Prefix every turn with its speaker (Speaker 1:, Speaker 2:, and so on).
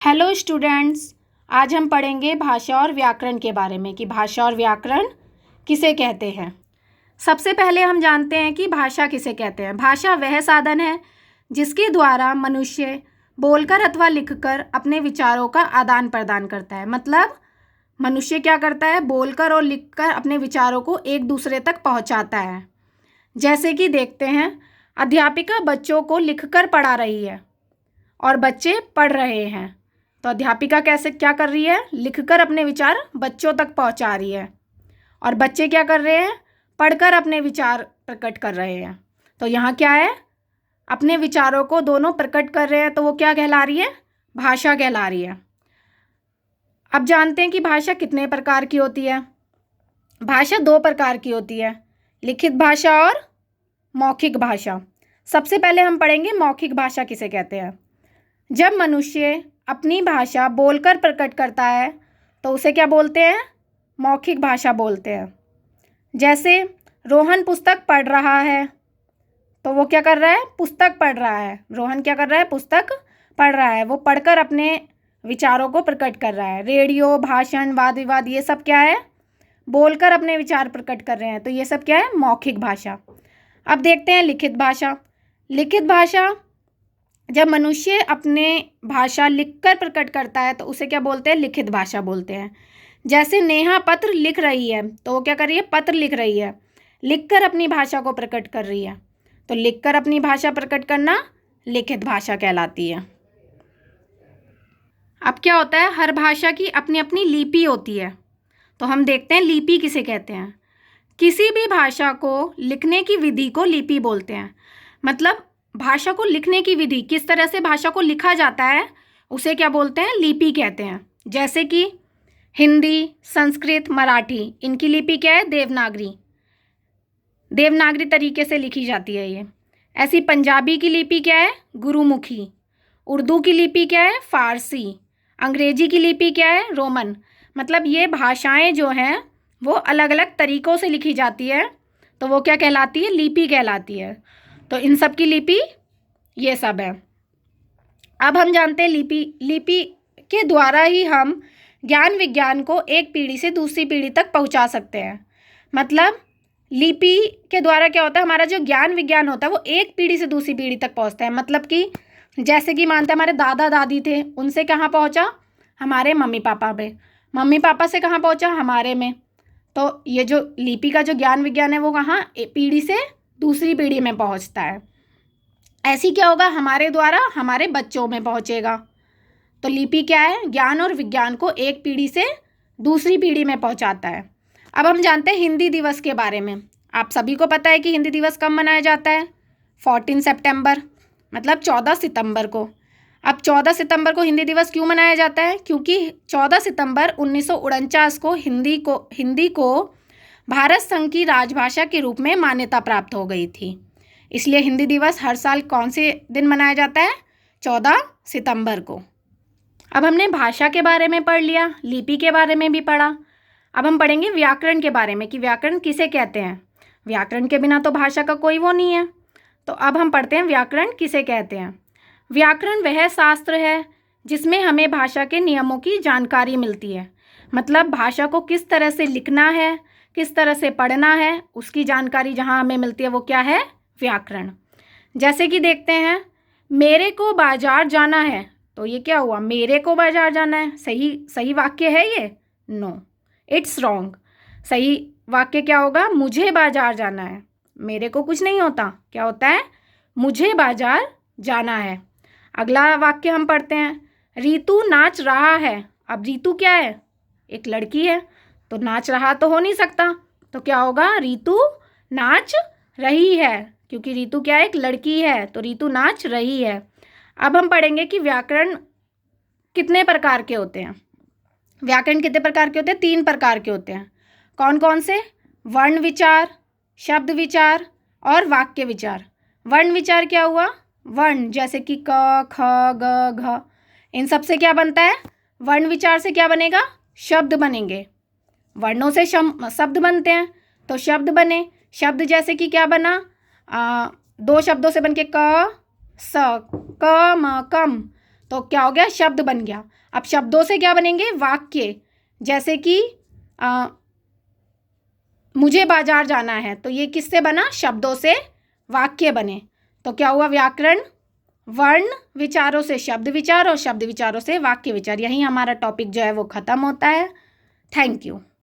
Speaker 1: Hello students. आज हम पढ़ेंगे भाषा और व्याकरण के बारे में कि भाषा और व्याकरण किसे कहते हैं। सबसे पहले हम जानते हैं कि भाषा किसे कहते हैं। भाषा वह साधन है जिसके द्वारा मनुष्य बोलकर अथवा लिखकर अपने विचारों का आदान प्रदान करता है। मतलब मनुष्य क्या करता है, बोलकर और लिखकर अपने विचारों को एक दूसरे तक पहुंचाता है। जैसे कि देखते हैं, अध्यापिका बच्चों को लिखकर पढ़ा रही है और बच्चे पढ़ रहे हैं। तो अध्यापिका कैसे क्या कर रही है, लिखकर अपने विचार बच्चों तक पहुंचा रही है और बच्चे क्या कर रहे हैं, पढ़कर अपने विचार प्रकट कर रहे हैं। तो यहाँ क्या है, अपने विचारों को दोनों प्रकट कर रहे हैं, तो वो क्या कहला रही है, भाषा कहला रही है। अब जानते हैं कि भाषा कितने प्रकार की होती है। भाषा दो प्रकार की होती है, लिखित भाषा और मौखिक भाषा। सबसे पहले हम पढ़ेंगे मौखिक भाषा किसे कहते हैं। जब मनुष्य अपनी भाषा बोलकर प्रकट करता है तो उसे क्या बोलते हैं, मौखिक भाषा बोलते हैं। जैसे रोहन पुस्तक पढ़ रहा है, तो वो क्या कर रहा है, पुस्तक पढ़ रहा है। रोहन क्या कर रहा है, पुस्तक पढ़ रहा है, वो पढ़कर अपने विचारों को प्रकट कर रहा है। रेडियो, भाषण, वाद विवाद, ये सब क्या है, बोलकर अपने विचार प्रकट कर रहे हैं। तो ये सब क्या है, मौखिक भाषा। अब देखते हैं लिखित भाषा। लिखित भाषा, जब मनुष्य अपने भाषा लिखकर प्रकट करता है तो उसे क्या बोलते हैं, लिखित भाषा बोलते हैं। जैसे नेहा पत्र लिख रही है, तो वो क्या कर रही है, पत्र लिख रही है, लिखकर अपनी भाषा को प्रकट कर रही है। तो लिखकर अपनी भाषा प्रकट करना लिखित भाषा कहलाती है। अब क्या होता है, हर भाषा की अपनी अपनी लिपि होती है। तो हम देखते हैं लिपि किसे कहते हैं। किसी भी भाषा को लिखने की विधि को लिपि बोलते हैं। मतलब भाषा को लिखने की विधि, किस तरह से भाषा को लिखा जाता है, उसे क्या बोलते हैं, लिपि कहते हैं। जैसे कि हिंदी, संस्कृत, मराठी, इनकी लिपि क्या है, देवनागरी। देवनागरी तरीके से लिखी जाती है ये। ऐसी पंजाबी की लिपि क्या है, गुरुमुखी। उर्दू की लिपि क्या है, फारसी। अंग्रेजी की लिपि क्या है, रोमन। मतलब ये भाषाएं जो हैं वो अलग अलग तरीक़ों से लिखी जाती है, तो वो क्या कहलाती है, लिपि कहलाती है। तो इन सब की लिपि ये सब है। अब हम जानते हैं लिपि के द्वारा ही हम ज्ञान विज्ञान को एक पीढ़ी से दूसरी पीढ़ी तक पहुंचा सकते हैं। मतलब लिपि के द्वारा क्या होता है, हमारा जो ज्ञान विज्ञान होता है वो एक पीढ़ी से दूसरी पीढ़ी तक पहुंचता है। मतलब कि जैसे कि मानते हैं हमारे दादा दादी थे, उनसे कहाँ पहुंचा, हमारे मम्मी पापा में, मम्मी पापा से कहाँ पहुंचा, हमारे में। तो ये जो लिपि का जो ज्ञान विज्ञान है वो कहाँ, पीढ़ी से दूसरी पीढ़ी में पहुंचता है। ऐसी क्या होगा, हमारे द्वारा हमारे बच्चों में पहुंचेगा। तो लिपि क्या है, ज्ञान और विज्ञान को एक पीढ़ी से दूसरी पीढ़ी में पहुंचाता है। अब हम जानते हैं हिंदी दिवस के बारे में। आप सभी को पता है कि हिंदी दिवस कब मनाया जाता है, 14 सितंबर, मतलब 14 सितंबर को। अब 14 सितंबर को हिंदी दिवस क्यों मनाया जाता है, क्योंकि 14 सितंबर 1949 को हिंदी को भारत संघ की राजभाषा के रूप में मान्यता प्राप्त हो गई थी। इसलिए हिंदी दिवस हर साल कौन से दिन मनाया जाता है, 14 सितंबर को। अब हमने भाषा के बारे में पढ़ लिया, लिपि के बारे में भी पढ़ा। अब हम पढ़ेंगे व्याकरण के बारे में कि व्याकरण किसे कहते हैं। व्याकरण के बिना तो भाषा का कोई वो नहीं है। तो अब हम पढ़ते हैं व्याकरण किसे कहते हैं। व्याकरण वह शास्त्र है जिसमें हमें भाषा के नियमों की जानकारी मिलती है। मतलब भाषा को किस तरह से लिखना है, किस तरह से पढ़ना है, उसकी जानकारी जहाँ हमें मिलती है वो क्या है, व्याकरण। जैसे कि देखते हैं, मेरे को बाजार जाना है, तो ये क्या हुआ, मेरे को बाजार जाना है। सही वाक्य है ये, नो, इट्स रॉन्ग। सही वाक्य क्या होगा, मुझे बाजार जाना है। मेरे को कुछ नहीं होता, क्या होता है, मुझे बाजार जाना है। अगला वाक्य हम पढ़ते हैं, रीतू नाच रहा है। अब रीतू क्या है, एक लड़की है, तो नाच रहा तो हो नहीं सकता, तो क्या होगा, रीतू नाच रही है, क्योंकि रीतू क्या है, एक लड़की है, तो रीतू नाच रही है। अब हम पढ़ेंगे कि व्याकरण कितने प्रकार के होते हैं। व्याकरण कितने प्रकार के होते हैं, 3 प्रकार के होते हैं। कौन कौन से, वर्ण विचार, शब्द विचार और वाक्य विचार। वर्ण विचार क्या हुआ, वर्ण जैसे कि क, ख, ग, घ, इन सब से क्या बनता है, वर्ण विचार से क्या बनेगा, शब्द बनेंगे। वर्णों से शब्द बनते हैं, तो शब्द बने। शब्द जैसे कि क्या बना, 2 शब्दों से बनके क स, क म कम, तो क्या हो गया, शब्द बन गया। अब शब्दों से क्या बनेंगे, वाक्य। जैसे कि मुझे बाजार जाना है, तो ये किससे बना, शब्दों से वाक्य बने। तो क्या हुआ, व्याकरण वर्ण विचारों से शब्द विचार और शब्द विचारों से वाक्य विचार। यही हमारा टॉपिक जो है वो खत्म होता है। Thank you.